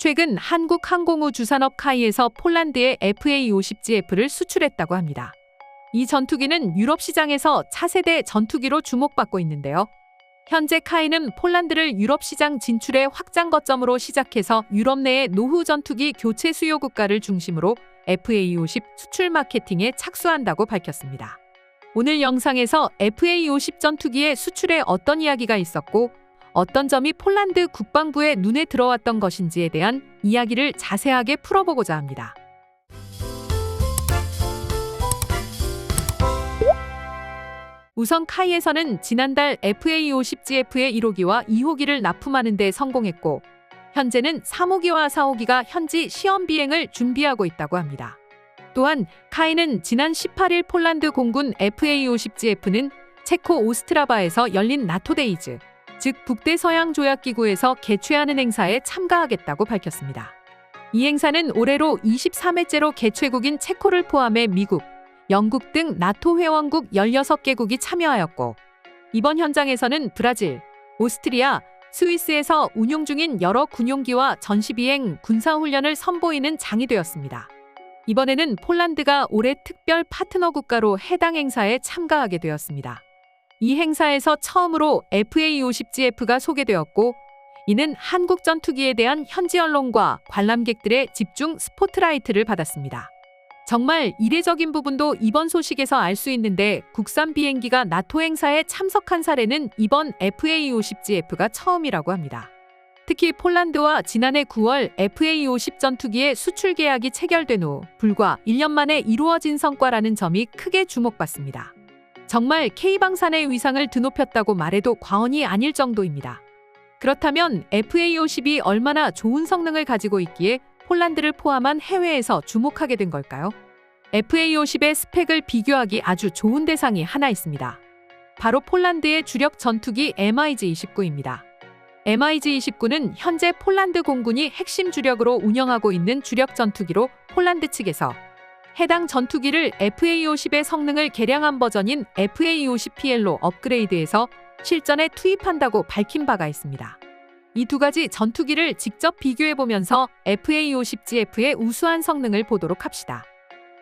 최근 한국항공우주산업 카이에서 폴란드에 FA-50GF를 수출했다고 합니다. 이 전투기는 유럽 시장에서 차세대 전투기로 주목받고 있는데요. 현재 카이는 폴란드를 유럽 시장 진출의 확장 거점으로 시작해서 유럽 내의 노후 전투기 교체 수요 국가를 중심으로 FA-50 수출 마케팅에 착수한다고 밝혔습니다. 오늘 영상에서 FA-50 전투기의 수출에 어떤 이야기가 있었고 어떤 점이 폴란드 국방부의 눈에 들어왔던 것인지에 대한 이야기를 자세하게 풀어보고자 합니다. 우선 카이에서는 지난달 FA-50GF의 1호기와 2호기를 납품하는 데 성공했고 현재는 3호기와 4호기가 현지 시험 비행을 준비하고 있다고 합니다. 또한 카이는 지난 18일 폴란드 공군 FA-50GF는 체코 오스트라바에서 열린 나토 데이즈, 즉 북대서양조약기구에서 개최하는 행사에 참가하겠다고 밝혔습니다. 이 행사는 올해로 23회째로 개최국인 체코를 포함해 미국, 영국 등 나토 회원국 16개국이 참여하였고 이번 현장에서는 브라질, 오스트리아, 스위스에서 운용 중인 여러 군용기와 전시비행, 군사훈련을 선보이는 장이 되었습니다. 이번에는 폴란드가 올해 특별 파트너 국가로 해당 행사에 참가하게 되었습니다. 이 행사에서 처음으로 FA-50GF가 소개되었고 이는 한국 전투기에 대한 현지 언론과 관람객들의 집중 스포트라이트를 받았습니다. 정말 이례적인 부분도 이번 소식에서 알 수 있는데 국산 비행기가 나토 행사에 참석한 사례는 이번 FA-50GF가 처음이라고 합니다. 특히 폴란드와 지난해 9월 FA-50 전투기의 수출 계약이 체결된 후 불과 1년 만에 이루어진 성과라는 점이 크게 주목받습니다. 정말 K방산의 위상을 드높였다고 말해도 과언이 아닐 정도입니다. 그렇다면 FA-50이 얼마나 좋은 성능을 가지고 있기에 폴란드를 포함한 해외에서 주목하게 된 걸까요? FA-50의 스펙을 비교하기 아주 좋은 대상이 하나 있습니다. 바로 폴란드의 주력 전투기 MiG-29입니다. MiG-29는 현재 폴란드 공군이 핵심 주력으로 운영하고 있는 주력 전투기로 폴란드 측에서 해당 전투기를 FA-50의 성능을 개량한 버전인 FA-50PL로 업그레이드해서 실전에 투입한다고 밝힌 바가 있습니다. 이 두 가지 전투기를 직접 비교해보면서 FA-50GF의 우수한 성능을 보도록 합시다.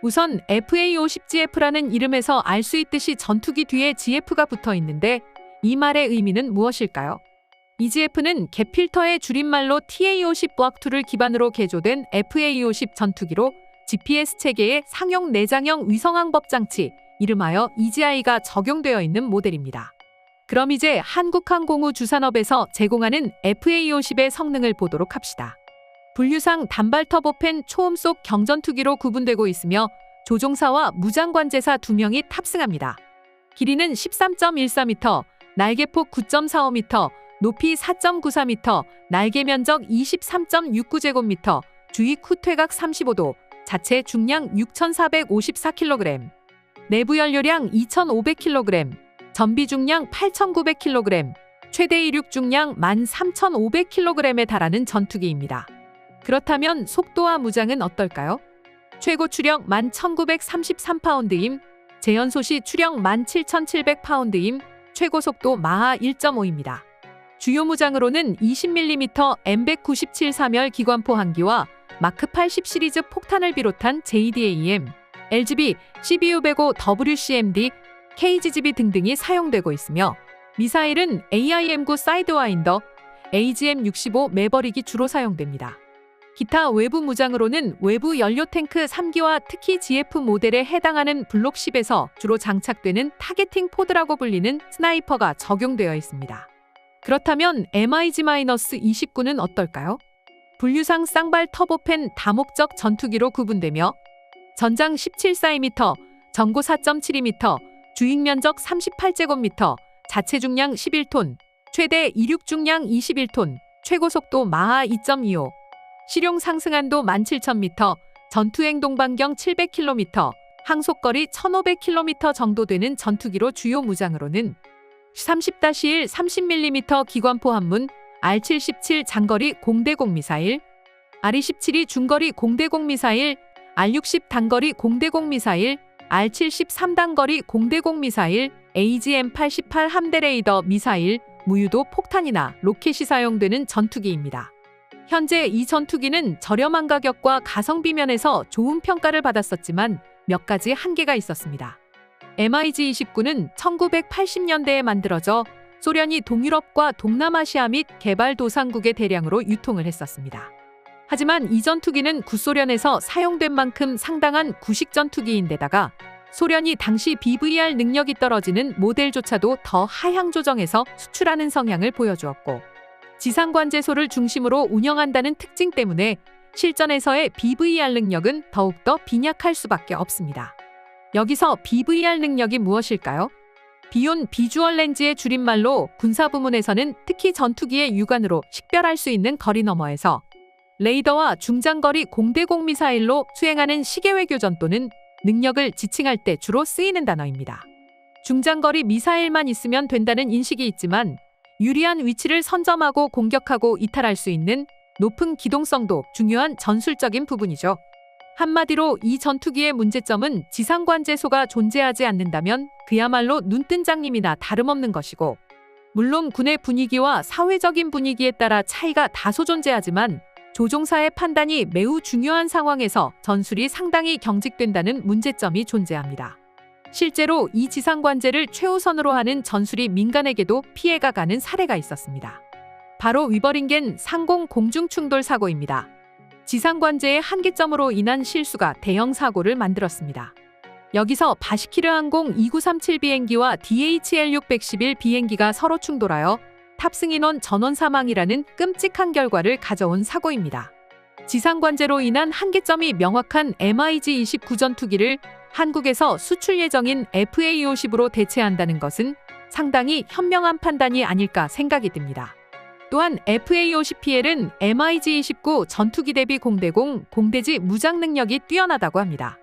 우선 FA-50GF라는 이름에서 알 수 있듯이 전투기 뒤에 GF가 붙어 있는데 이 말의 의미는 무엇일까요? 이 GF는 갭필터의 줄임말로 TA-50 블록2를 기반으로 개조된 FA-50 전투기로 GPS 체계의 상용 내장형 위성항법 장치, 이름하여 EGI가 적용되어 있는 모델입니다. 그럼 이제 한국항공우주산업에서 제공하는 FA-50의 성능을 보도록 합시다. 분류상 단발 터보팬 초음속 경전투기로 구분되고 있으며 조종사와 무장관제사 2명이 탑승합니다. 길이는 13.14m, 날개폭 9.45m, 높이 4.94m, 날개 면적 23.69제곱미터, 주익 후퇴각 35도, 자체 중량 6,454kg, 내부 연료량 2,500kg, 전비 중량 8,900kg, 최대 이륙 중량 13,500kg에 달하는 전투기입니다. 그렇다면 속도와 무장은 어떨까요? 최고 추력 11,933파운드임, 제연소시 추력 17,700파운드임, 최고 속도 마하 1.5입니다. 주요 무장으로는 20mm M197 사멸 기관포 한기와 마크 80 시리즈 폭탄을 비롯한 JDAM, LGB, CBU-105 WCMD, KGGB 등등이 사용되고 있으며 미사일은 AIM-9 사이드와인더, AGM-65 매버릭이 주로 사용됩니다. 기타 외부 무장으로는 외부 연료 탱크 3기와 특히 GF 모델에 해당하는 블록 10에서 주로 장착되는 타겟팅 포드라고 불리는 스나이퍼가 적용되어 있습니다. 그렇다면 MiG-29는 어떨까요? 분류상 쌍발 터보팬 다목적 전투기로 구분되며 전장 17cm, 전고 4.72m, 주익 면적 38제곱미터, 자체 중량 11톤, 최대 이륙 중량 21톤, 최고 속도 마하 2.25, 실용 상승한도 17,000m, 전투행동 반경 700km, 항속거리 1,500km 정도 되는 전투기로 주요 무장으로는 30-1 30mm 기관포 한문, R-77 장거리 공대공 미사일, R-27이 중거리 공대공 미사일, R-60 단거리 공대공 미사일, R-73 단거리 공대공 미사일, AGM-88 함대 레이더 미사일, 무유도 폭탄이나 로켓이 사용되는 전투기입니다. 현재 이 전투기는 저렴한 가격과 가성비 면에서 좋은 평가를 받았었지만 몇 가지 한계가 있었습니다. MiG-29는 1980년대에 만들어져 소련이 동유럽과 동남아시아 및 개발도상국에 대량으로 유통을 했었습니다. 하지만 이 전투기는 구소련에서 사용된 만큼 상당한 구식 전투기인데다가 소련이 당시 BVR 능력이 떨어지는 모델조차도 더 하향 조정해서 수출하는 성향을 보여주었고, 지상관제소를 중심으로 운영한다는 특징 때문에 실전에서의 BVR 능력은 더욱더 빈약할 수밖에 없습니다. 여기서 BVR 능력이 무엇일까요? 비온 비주얼 렌즈의 줄임말로 군사 부문에서는 특히 전투기의 육안으로 식별할 수 있는 거리 너머에서 레이더와 중장거리 공대공 미사일로 수행하는 시계외 교전 또는 능력을 지칭할 때 주로 쓰이는 단어입니다. 중장거리 미사일만 있으면 된다는 인식이 있지만 유리한 위치를 선점하고 공격하고 이탈할 수 있는 높은 기동성도 중요한 전술적인 부분이죠. 한마디로 이 전투기의 문제점은 지상관제소가 존재하지 않는다면 그야말로 눈뜬 장님이나 다름없는 것이고, 물론 군의 분위기와 사회적인 분위기에 따라 차이가 다소 존재하지만 조종사의 판단이 매우 중요한 상황에서 전술이 상당히 경직된다는 문제점이 존재합니다. 실제로 이 지상관제를 최우선으로 하는 전술이 민간에게도 피해가 가는 사례가 있었습니다. 바로 위버링겐 상공 공중충돌 사고입니다. 지상관제의 한계점으로 인한 실수가 대형 사고를 만들었습니다. 여기서 바시키르 항공 2937 비행기와 DHL-611 비행기가 서로 충돌하여 탑승인원 전원 사망이라는 끔찍한 결과를 가져온 사고입니다. 지상관제로 인한 한계점이 명확한 MiG-29 전투기를 한국에서 수출 예정인 FA-50으로 대체한다는 것은 상당히 현명한 판단이 아닐까 생각이 듭니다. 또한 FA-50PL은 MiG-29 전투기 대비 공대공, 공대지 무장 능력이 뛰어나다고 합니다.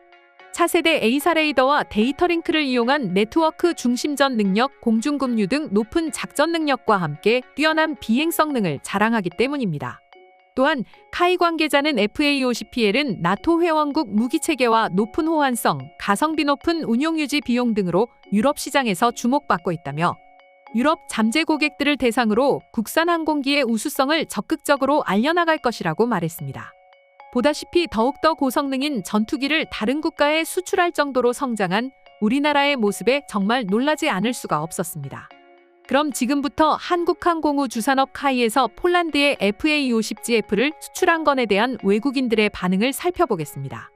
차세대 A사 레이더와 데이터 링크를 이용한 네트워크 중심전 능력, 공중급류 등 높은 작전 능력과 함께 뛰어난 비행 성능을 자랑하기 때문입니다. 또한 카이 관계자는 FA-50PL은 나토 회원국 무기체계와 높은 호환성, 가성비 높은 운용유지 비용 등으로 유럽 시장에서 주목받고 있다며 유럽 잠재 고객들을 대상으로 국산 항공기의 우수성을 적극적으로 알려나갈 것이라고 말했습니다. 보다시피 더욱더 고성능인 전투기를 다른 국가에 수출할 정도로 성장한 우리나라의 모습에 정말 놀라지 않을 수가 없었습니다. 그럼 지금부터 한국항공우 주산업 카이에서 폴란드의 FA-50GF를 수출한 건에 대한 외국인들의 반응을 살펴보겠습니다.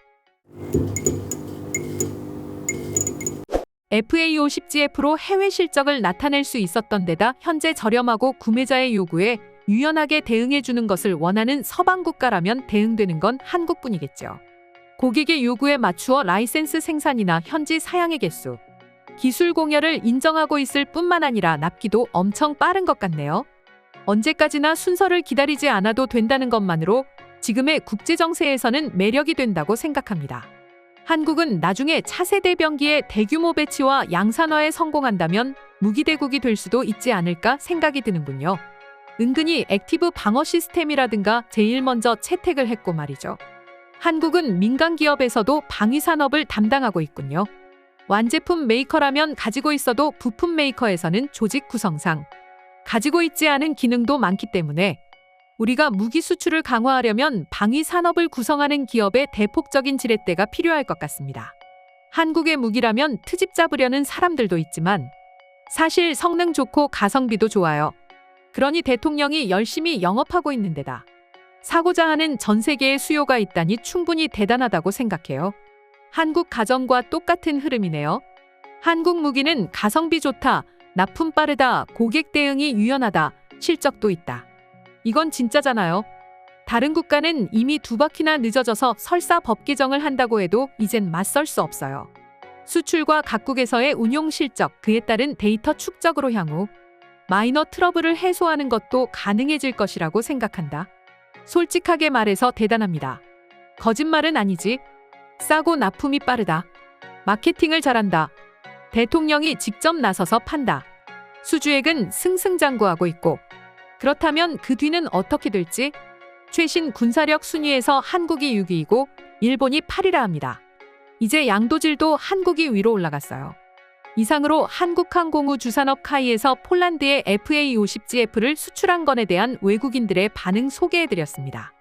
FA-50GF로 해외 실적을 나타낼 수 있었던 데다 현재 저렴하고 구매자의 요구에 유연하게 대응해주는 것을 원하는 서방 국가라면 대응되는 건 한국뿐이겠죠. 고객의 요구에 맞추어 라이센스 생산이나 현지 사양의 개수, 기술 공여를 인정하고 있을 뿐만 아니라 납기도 엄청 빠른 것 같네요. 언제까지나 순서를 기다리지 않아도 된다는 것만으로 지금의 국제정세에서는 매력이 된다고 생각합니다. 한국은 나중에 차세대 병기의 대규모 배치와 양산화에 성공한다면 무기대국이 될 수도 있지 않을까 생각이 드는군요. 은근히 액티브 방어 시스템이라든가 제일 먼저 채택을 했고 말이죠. 한국은 민간 기업에서도 방위 산업을 담당하고 있군요. 완제품 메이커라면 가지고 있어도 부품 메이커에서는 조직 구성상 가지고 있지 않은 기능도 많기 때문에 우리가 무기 수출을 강화하려면 방위 산업을 구성하는 기업의 대폭적인 지렛대가 필요할 것 같습니다. 한국의 무기라면 트집 잡으려는 사람들도 있지만 사실 성능 좋고 가성비도 좋아요. 그러니 대통령이 열심히 영업하고 있는 데다 사고자 하는 전 세계의 수요가 있다니 충분히 대단하다고 생각해요. 한국 가정과 똑같은 흐름이네요. 한국 무기는 가성비 좋다, 납품 빠르다, 고객 대응이 유연하다, 실적도 있다. 이건 진짜잖아요. 다른 국가는 이미 2바퀴나 늦어져서 설사 법 개정을 한다고 해도 이젠 맞설 수 없어요. 수출과 각국에서의 운용 실적, 그에 따른 데이터 축적으로 향후 마이너 트러블을 해소하는 것도 가능해질 것이라고 생각한다. 솔직하게 말해서 대단합니다. 거짓말은 아니지. 싸고 납품이 빠르다. 마케팅을 잘한다. 대통령이 직접 나서서 판다. 수주액은 승승장구하고 있고. 그렇다면 그 뒤는 어떻게 될지? 최신 군사력 순위에서 한국이 6위이고 일본이 8위라 합니다. 이제 양도질도 한국이 위로 올라갔어요. 이상으로 한국항공우주산업 카이에서 폴란드에 FA50GF를 수출한 건에 대한 외국인들의 반응 소개해드렸습니다.